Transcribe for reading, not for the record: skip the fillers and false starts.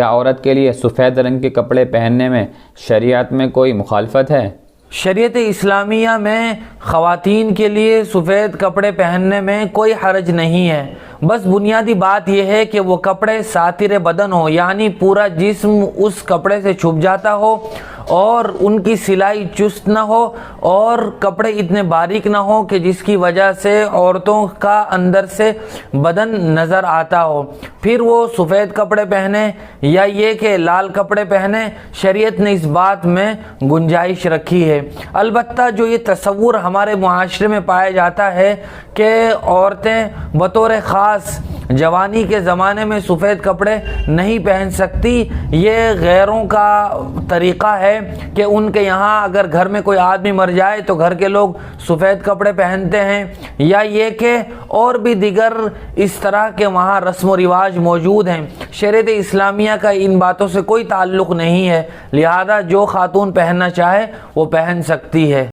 کیا عورت کے لیے سفید رنگ کے کپڑے پہننے میں شریعت میں کوئی مخالفت ہے؟ شریعت اسلامیہ میں خواتین کے لیے سفید کپڑے پہننے میں کوئی حرج نہیں ہے، بس بنیادی بات یہ ہے کہ وہ کپڑے ساتر بدن ہو، یعنی پورا جسم اس کپڑے سے چھپ جاتا ہو اور ان کی سلائی چست نہ ہو اور کپڑے اتنے باریک نہ ہو کہ جس کی وجہ سے عورتوں کا اندر سے بدن نظر آتا ہو، پھر وہ سفید کپڑے پہنے یا یہ کہ لال کپڑے پہنے۔ شریعت نے اس بات میں گنجائش رکھی ہے۔ البتہ جو یہ تصور ہمارے معاشرے میں پایا جاتا ہے کہ عورتیں بطور خاص جوانی کے زمانے میں سفید کپڑے نہیں پہن سکتی، یہ غیروں کا طریقہ ہے کہ ان کے یہاں اگر گھر میں کوئی آدمی مر جائے تو گھر کے لوگ سفید کپڑے پہنتے ہیں، یا یہ کہ اور بھی دیگر اس طرح کے وہاں رسم و رواج موجود ہیں۔ شریعت اسلامیہ کا ان باتوں سے کوئی تعلق نہیں ہے، لہذا جو خاتون پہننا چاہے وہ پہن سکتی ہے۔